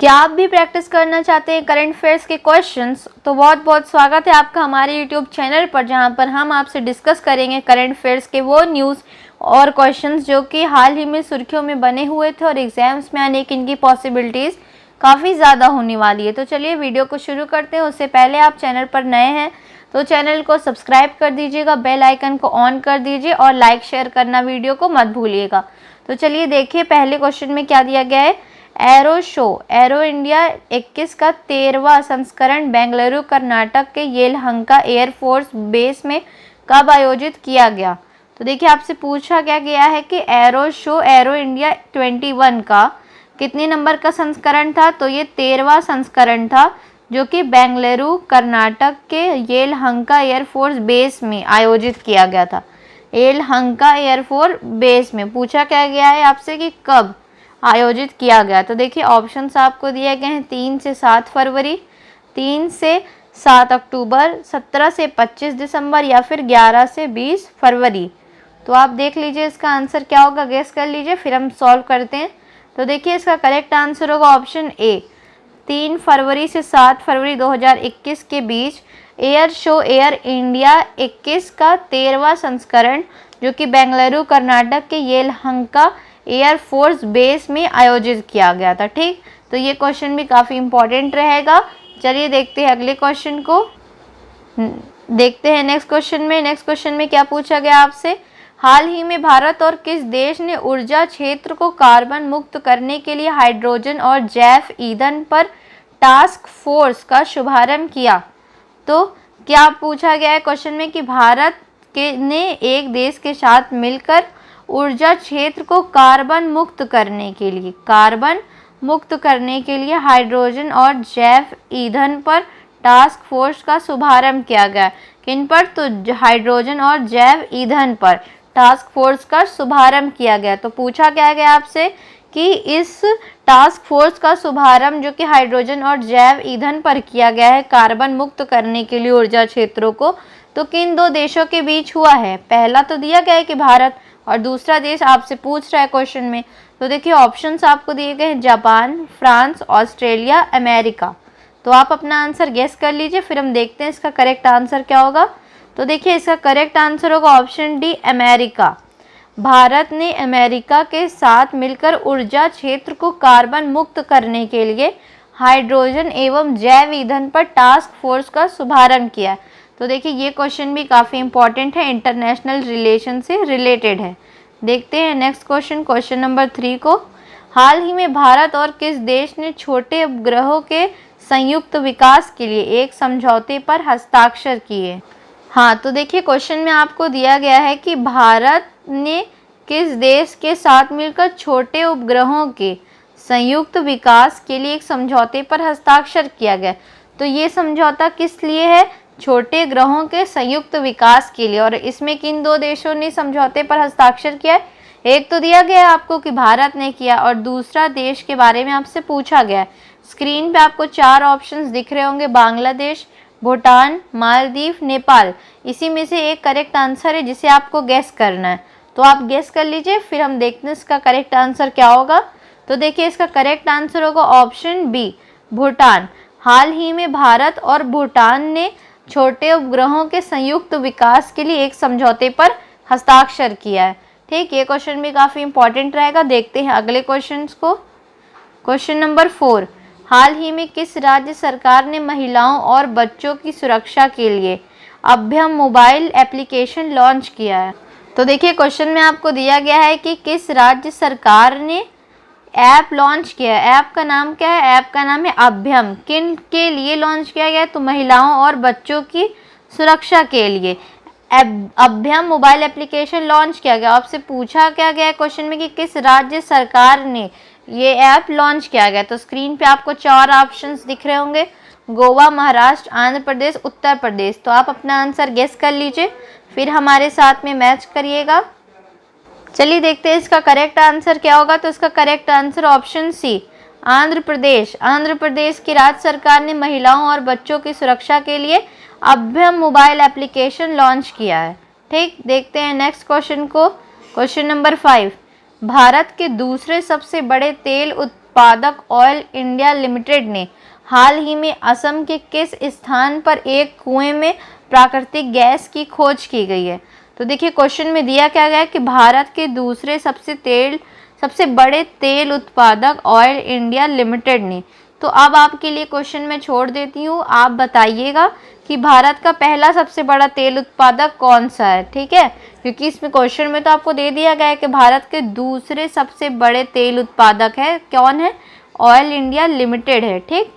क्या आप भी प्रैक्टिस करना चाहते हैं करंट अफेयर्स के क्वेश्चंस? तो बहुत बहुत स्वागत है आपका हमारे यूट्यूब चैनल पर, जहां पर हम आपसे डिस्कस करेंगे करंट अफेयर्स के वो न्यूज़ और क्वेश्चंस जो कि हाल ही में सुर्खियों में बने हुए थे और एग्जाम्स में आने की इनकी पॉसिबिलिटीज़ काफ़ी ज़्यादा होने वाली है। तो चलिए वीडियो को शुरू करते हैं। उससे पहले आप चैनल पर नए हैं तो चैनल को सब्सक्राइब कर दीजिएगा, बेल आइकन को ऑन कर दीजिए और लाइक शेयर करना वीडियो को मत भूलिएगा। तो चलिए देखिए पहले क्वेश्चन में क्या दिया गया है। एरो शो एरो इंडिया 21 का 13वां संस्करण बेंगलुरु कर्नाटक के येलहंका एयरफोर्स बेस में कब आयोजित किया गया? तो देखिए आपसे पूछा क्या गया है कि एरो शो एरो इंडिया 21 का कितने नंबर का संस्करण था? तो ये 13वां संस्करण था जो कि बेंगलुरु कर्नाटक के येलहंका एयरफोर्स बेस में आयोजित किया गया था। येलहंका एयरफोर्स बेस में पूछा क्या गया है आपसे कि कब आयोजित किया गया। तो देखिए ऑप्शंस आपको दिए गए हैं 3 से 7 फरवरी, 3 से 7 अक्टूबर, 17 से 25 दिसंबर या फिर 11 से 20 फरवरी। तो आप देख लीजिए इसका आंसर क्या होगा, गेस कर लीजिए, फिर हम सॉल्व करते हैं। तो देखिए इसका करेक्ट आंसर होगा ऑप्शन ए, 3 फरवरी से 7 फरवरी 2021 के बीच एयर शो एयर इंडिया 21 का 13वां संस्करण जो कि बेंगलुरु कर्नाटक के येलहंका एयरफोर्स बेस में आयोजित किया गया था। ठीक, तो ये क्वेश्चन भी काफ़ी इंपॉर्टेंट रहेगा। चलिए देखते हैं अगले क्वेश्चन को। देखते हैं नेक्स्ट क्वेश्चन में क्या पूछा गया आपसे। हाल ही में भारत और किस देश ने ऊर्जा क्षेत्र को कार्बन मुक्त करने के लिए हाइड्रोजन और जैव ईंधन पर टास्क फोर्स का शुभारंभ किया? तो क्या पूछा गया है क्वेश्चन में कि भारत ने एक देश के साथ मिलकर ऊर्जा क्षेत्र को कार्बन मुक्त करने के लिए हाइड्रोजन और जैव ईंधन पर टास्क फोर्स का शुभारंभ किया गया। किन पर? तो हाइड्रोजन और जैव ईंधन पर टास्क फोर्स का शुभारंभ किया गया। तो पूछा क्या गया आपसे कि इस टास्क फोर्स का शुभारंभ जो कि हाइड्रोजन और जैव ईंधन पर किया गया है कार्बन मुक्त करने के लिए ऊर्जा क्षेत्रों को, तो किन दो देशों के बीच हुआ है? पहला तो दिया गया है कि भारत, और दूसरा देश आपसे पूछ रहा है क्वेश्चन में। तो देखिए ऑप्शंस आपको दिए गए हैं जापान, फ्रांस, ऑस्ट्रेलिया, अमेरिका। तो आप अपना आंसर गेस कर लीजिए, फिर हम देखते हैं इसका करेक्ट आंसर क्या होगा। तो देखिए इसका करेक्ट आंसर होगा ऑप्शन डी, अमेरिका। भारत ने अमेरिका के साथ मिलकर ऊर्जा क्षेत्र को कार्बन मुक्त करने के लिए हाइड्रोजन एवं जैव ईंधन पर टास्क फोर्स का शुभारंभ किया। तो देखिए ये क्वेश्चन भी काफ़ी इंपॉर्टेंट है, इंटरनेशनल रिलेशन से रिलेटेड है। देखते हैं नेक्स्ट क्वेश्चन नंबर 3 को। हाल ही में भारत और किस देश ने छोटे उपग्रहों के संयुक्त विकास के लिए एक समझौते पर हस्ताक्षर किए? हाँ, तो देखिए क्वेश्चन में आपको दिया गया है कि भारत ने किस देश के साथ मिलकर छोटे उपग्रहों के संयुक्त विकास के लिए एक समझौते पर हस्ताक्षर किया गया। तो ये समझौता किस लिए है? छोटे ग्रहों के संयुक्त विकास के लिए। और इसमें किन दो देशों ने समझौते पर हस्ताक्षर किया है? एक तो दिया गया है आपको कि भारत ने किया, और दूसरा देश के बारे में आपसे पूछा गया है। स्क्रीन पे आपको 4 ऑप्शंस दिख रहे होंगे, बांग्लादेश, भूटान, मालदीव, नेपाल। इसी में से एक करेक्ट आंसर है जिसे आपको गेस करना है। तो आप गेस कर लीजिए, फिर हम देखते हैं इसका करेक्ट आंसर क्या होगा। तो देखिए इसका करेक्ट आंसर होगा ऑप्शन बी, भूटान। हाल ही में भारत और भूटान ने छोटे उपग्रहों के संयुक्त विकास के लिए एक समझौते पर हस्ताक्षर किया है। ठीक, ये क्वेश्चन भी काफ़ी इंपॉर्टेंट रहेगा। देखते हैं अगले क्वेश्चंस को। क्वेश्चन नंबर 4, हाल ही में किस राज्य सरकार ने महिलाओं और बच्चों की सुरक्षा के लिए अभ्यम मोबाइल एप्लीकेशन लॉन्च किया है? तो देखिए क्वेश्चन में आपको दिया गया है कि किस राज्य सरकार ने ऐप लॉन्च किया है। ऐप का नाम क्या है? ऐप का नाम है अभ्यम। किन के लिए लॉन्च किया गया? तो महिलाओं और बच्चों की सुरक्षा के लिए अभ्यम मोबाइल एप्लीकेशन लॉन्च किया गया। आपसे पूछा क्या गया है क्वेश्चन में कि किस राज्य सरकार ने ये ऐप लॉन्च किया गया। तो स्क्रीन पे आपको 4 ऑप्शंस दिख रहे होंगे, गोवा, महाराष्ट्र, आंध्र प्रदेश, उत्तर प्रदेश। तो आप अपना आंसर गेस कर लीजिए, फिर हमारे साथ में मैच करिएगा। चलिए देखते हैं इसका करेक्ट आंसर क्या होगा। तो इसका correct answer option C, Andhra Pradesh. Andhra Pradesh की राज्य सरकार ने महिलाओं और बच्चों की सुरक्षा के लिए अभ्यम मोबाइल एप्लीकेशन लॉन्च किया है। ठीक, देखते हैं नेक्स्ट क्वेश्चन को। क्वेश्चन नंबर 5, भारत के दूसरे सबसे बड़े तेल उत्पादक ऑयल इंडिया लिमिटेड ने हाल ही में असम के किस स्थान पर एक कुएं में प्राकृतिक गैस की खोज की गई है? तो देखिए क्वेश्चन में दिया क्या गया है कि भारत के दूसरे सबसे बड़े तेल उत्पादक ऑयल इंडिया लिमिटेड ने। तो अब आपके लिए क्वेश्चन मैं छोड़ देती हूँ, आप बताइएगा कि भारत का पहला सबसे बड़ा तेल उत्पादक कौन सा है, ठीक है? क्योंकि इसमें क्वेश्चन में तो आपको दे दिया गया है कि भारत के दूसरे सबसे बड़े तेल उत्पादक है, कौन है? ऑयल इंडिया लिमिटेड है, ठीक।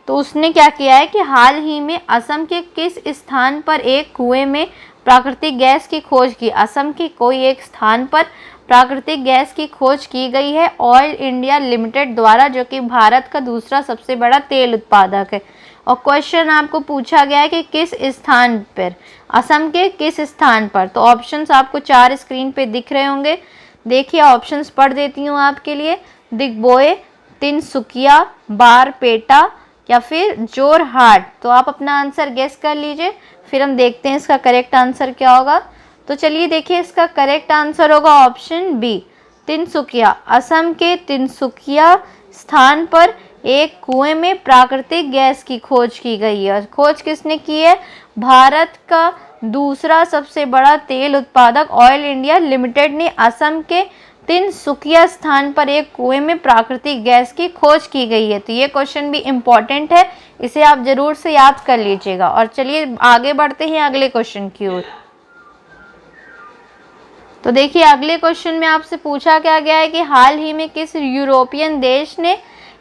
तो उसने क्या किया है कि हाल ही में असम के किस स्थान पर एक कुएं में प्राकृतिक गैस की खोज की? असम के कोई एक स्थान पर प्राकृतिक गैस की खोज की गई है ऑयल इंडिया लिमिटेड द्वारा, जो कि भारत का दूसरा सबसे बड़ा तेल उत्पादक है। और क्वेश्चन आपको पूछा गया है कि किस स्थान पर, असम के किस स्थान पर। तो ऑप्शंस आपको 4 स्क्रीन पे दिख रहे होंगे, देखिए ऑप्शंस पढ़ देती हूँ आपके लिए। दिग्बोए, तिनसुकिया, बारपेटा या फिर जोरहाट। तो आप अपना आंसर गेस कर लीजिए, फिर हम देखते हैं इसका करेक्ट आंसर क्या होगा। तो चलिए देखिए, इसका करेक्ट आंसर होगा ऑप्शन बी, तिनसुकिया। असम के तिनसुकिया स्थान पर एक कुएं में प्राकृतिक गैस की खोज की गई है। खोज किसने की है? भारत का दूसरा सबसे बड़ा तेल उत्पादक ऑयल इंडिया लिमिटेड ने असम के तिनसुकिया स्थान पर एक कुएं में प्राकृतिक गैस की खोज की गई है। तो ये क्वेश्चन भी इम्पॉर्टेंट है, इसे आप जरूर से याद कर लीजिएगा। और चलिए आगे बढ़ते हैं अगले क्वेश्चन की ओर। तो देखिए अगले क्वेश्चन में आपसे पूछा क्या गया है कि हाल ही में किस यूरोपियन देश ने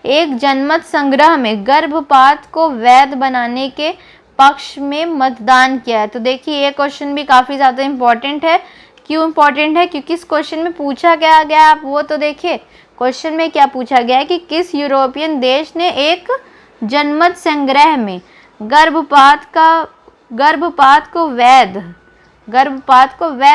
एक जनमत संग्रह में गर्भपात को वैध बनाने के पक्ष में मतदान किया है? तो देखिए ये क्वेश्चन भी काफ़ी ज़्यादा इम्पोर्टेंट है। क्यों इम्पोर्टेंट है? क्योंकि इस क्वेश्चन में पूछा क्या गया है, आप वो तो देखिए। क्वेश्चन में क्या पूछा गया है कि किस यूरोपियन देश ने एक जनमत संग्रह में गर्भपात को वैध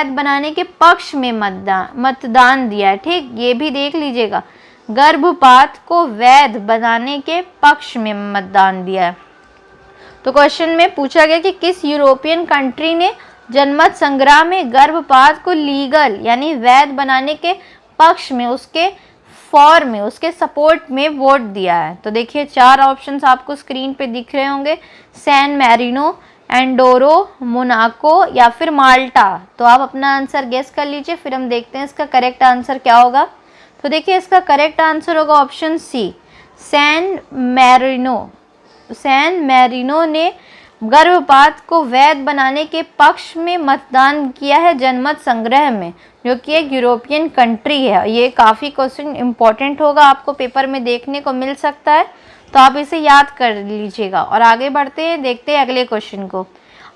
बनाने के पक्ष में मतदान दिया है, ठीक। ये भी देख लीजिएगा, गर्भपात को वैध बनाने के पक्ष में मतदान दिया है। तो क्वेश्चन में पूछा गया कि किस यूरोपियन कंट्री ने जनमत संग्रह में गर्भपात को लीगल यानी वैध बनाने के पक्ष में, उसके सपोर्ट में वोट दिया है। तो देखिए 4 ऑप्शंस आपको स्क्रीन पे दिख रहे होंगे, सैन मैरिनो, एंडोरो, मोनाको या फिर माल्टा। तो आप अपना आंसर गेस कर लीजिए, फिर हम देखते हैं इसका करेक्ट आंसर क्या होगा। तो देखिए इसका करेक्ट आंसर होगा ऑप्शन सी, सैन मैरिनो ने गर्भपात को वैध बनाने के पक्ष में मतदान किया है जनमत संग्रह में, जो कि एक यूरोपियन कंट्री है। ये काफ़ी क्वेश्चन इंपॉर्टेंट होगा, आपको पेपर में देखने को मिल सकता है, तो आप इसे याद कर लीजिएगा। और आगे बढ़ते हैं, देखते हैं अगले क्वेश्चन को।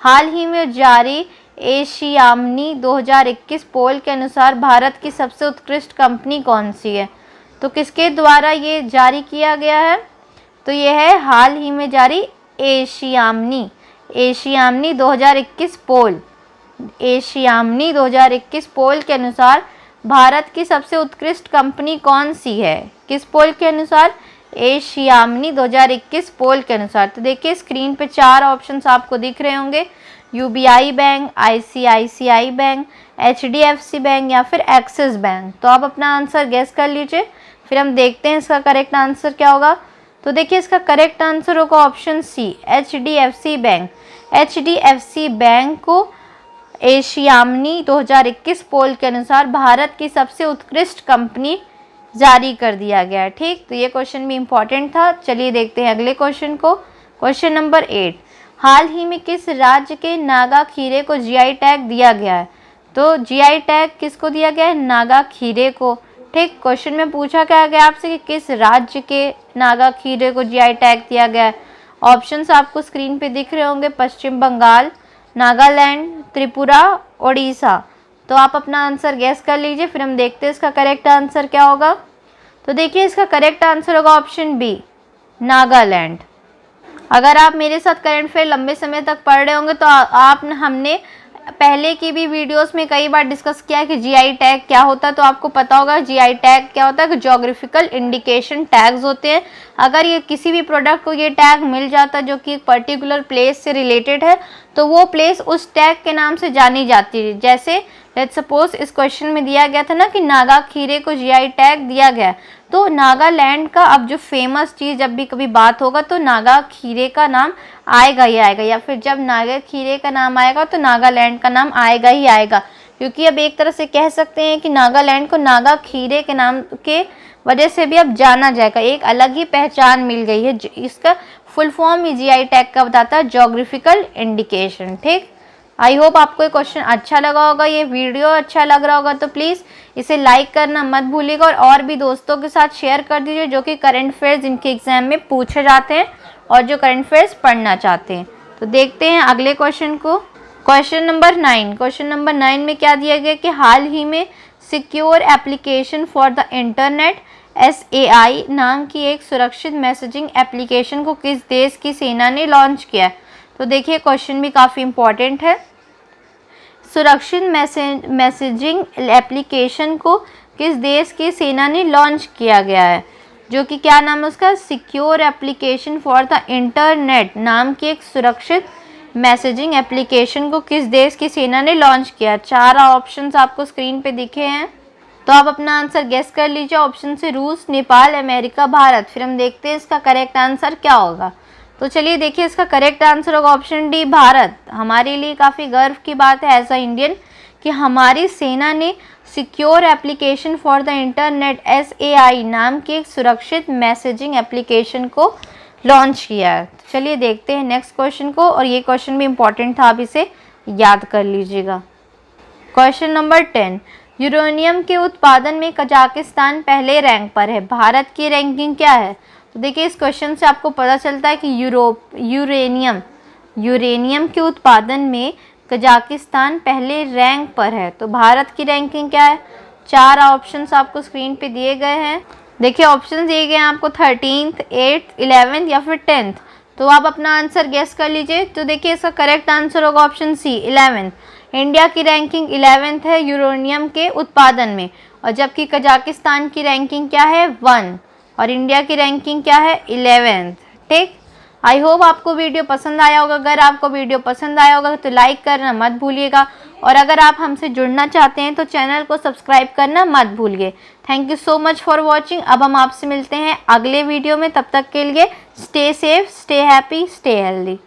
हाल ही में जारी एशियामनी 2021 पोल के अनुसार भारत की सबसे उत्कृष्ट कंपनी कौन सी है? तो किसके द्वारा ये जारी किया गया है? तो ये है हाल ही में जारी एशियामनी 2021 पोल। एशियामनी 2021 पोल के अनुसार भारत की सबसे उत्कृष्ट कंपनी कौन सी है? किस पोल के अनुसार? एशियामनी 2021 पोल के अनुसार। तो देखिए स्क्रीन पे 4 ऑप्शंस आपको दिख रहे होंगे, UBI bank, ICICI bank, HDFC bank या फिर एक्सिस बैंक। तो आप अपना आंसर गेस कर लीजिए, फिर हम देखते हैं इसका करेक्ट आंसर क्या होगा। तो देखिए इसका करेक्ट आंसर होगा option C, HDFC bank. HDFC bank को एशियामनी 2021 पोल के अनुसार भारत की सबसे उत्कृष्ट कंपनी जारी कर दिया गया है, ठीक। तो ये क्वेश्चन भी इम्पॉर्टेंट था। चलिए देखते हैं अगले क्वेश्चन को। क्वेश्चन नंबर 8, हाल ही में किस राज्य के नागा खीरे को जीआई टैग दिया गया है? तो जीआई टैग किसको दिया गया है? नागा खीरे को, ठीक। क्वेश्चन में पूछा क्या गया आपसे कि किस राज्य के नागा खीरे को जीआई टैग दिया गया है? ऑप्शंस आपको स्क्रीन पे दिख रहे होंगे, पश्चिम बंगाल, नागालैंड, त्रिपुरा, ओडिशा। तो आप अपना आंसर गैस कर लीजिए, फिर हम देखते हैं इसका करेक्ट आंसर क्या होगा। तो देखिए इसका करेक्ट आंसर होगा ऑप्शन बी, नागालैंड। अगर आप मेरे साथ करंट अफेयर लंबे समय तक पढ़ रहे होंगे तो हमने पहले की भी वीडियोस में कई बार डिस्कस किया कि जीआई टैग क्या होता है। तो आपको पता होगा जीआई टैग क्या होता है कि ज्योग्राफिकल इंडिकेशन टैग्स होते हैं। अगर ये किसी भी प्रोडक्ट को ये टैग मिल जाता है जो कि एक पर्टिकुलर प्लेस से रिलेटेड है, तो वो प्लेस उस टैग के नाम से जानी जाती है। जैसे लेट्स सपोज इस क्वेश्चन में दिया गया था ना कि नागा खीरे को जीआई टैग दिया गया, तो नागालैंड का अब जो फेमस चीज़, जब भी कभी बात होगा तो नागा खीरे का नाम आएगा ही आएगा, या फिर जब नागा खीरे का नाम आएगा तो नागालैंड का नाम आएगा ही आएगा। क्योंकि अब एक तरह से कह सकते हैं कि नागालैंड को नागा खीरे के नाम के वजह से भी अब जाना जाएगा, एक अलग ही पहचान मिल गई है। इसका फुल फॉर्म ही जीआई टैग का बताता है, ज्योग्राफिकल इंडिकेशन। ठीक, आई होप आपको ये क्वेश्चन अच्छा लगा होगा, ये वीडियो अच्छा लग रहा होगा तो प्लीज़ इसे लाइक करना मत भूलिएगा, और भी दोस्तों के साथ शेयर कर दीजिए जो कि करंट अफेयर्स इनके एग्जाम में पूछे जाते हैं और जो करंट अफेयर्स पढ़ना चाहते हैं। तो देखते हैं अगले क्वेश्चन को। Question number 9। क्वेश्चन नंबर 9 में क्या दिया गया कि हाल ही में secure application for the internet SAI नाम की एक सुरक्षित मैसेजिंग एप्लीकेशन को किस देश की सेना ने लॉन्च किया है। तो देखिए क्वेश्चन भी काफ़ी इम्पॉर्टेंट है। सुरक्षित मैसेजिंग एप्लीकेशन को किस देश की सेना ने लॉन्च किया गया है, जो कि क्या नाम है उसका, secure application for the internet नाम की एक सुरक्षित मैसेजिंग एप्लीकेशन को किस देश की सेना ने लॉन्च किया। 4 ऑप्शंस आपको स्क्रीन पे दिखे हैं, तो आप अपना आंसर गेस कर लीजिए। ऑप्शन से रूस, नेपाल, अमेरिका, भारत। फिर हम देखते हैं इसका करेक्ट आंसर क्या होगा। तो चलिए देखिए, इसका करेक्ट आंसर होगा ऑप्शन डी, भारत। हमारे लिए काफ़ी गर्व की बात है एज अ इंडियन कि हमारी सेना ने secure application for the internet SAI नाम की एक सुरक्षित मैसेजिंग एप्लीकेशन को लॉन्च किया है। चलिए देखते हैं नेक्स्ट क्वेश्चन को, और ये क्वेश्चन भी इम्पॉर्टेंट था, आप इसे याद कर लीजिएगा। Question number 10। यूरेनियम के उत्पादन में कजाकिस्तान पहले रैंक पर है, भारत की रैंकिंग क्या है। तो देखिए इस क्वेश्चन से आपको पता चलता है कि यूरेनियम के उत्पादन में कजाकिस्तान पहले रैंक पर है, तो भारत की रैंकिंग क्या है। 4 ऑप्शंस आपको स्क्रीन पे दिए गए हैं। देखिए ऑप्शन दिए गए हैं आपको 13th, 8th, 11th या फिर 10th। तो आप अपना आंसर गेस कर लीजिए। तो देखिए इसका करेक्ट आंसर होगा ऑप्शन सी, 11th। इंडिया की रैंकिंग 11th है यूरेनियम के उत्पादन में, और जबकि कजाकिस्तान की रैंकिंग क्या है, 1, और इंडिया की रैंकिंग क्या है, 11th। ठीक, आई होप आपको वीडियो पसंद आया होगा। अगर आपको वीडियो पसंद आया होगा तो लाइक करना मत भूलिएगा, और अगर आप हमसे जुड़ना चाहते हैं तो चैनल को सब्सक्राइब करना मत भूलिए। Thank you so much for watching. अब हम आपसे मिलते हैं अगले वीडियो में, तब तक के लिए stay safe, stay happy, stay healthy.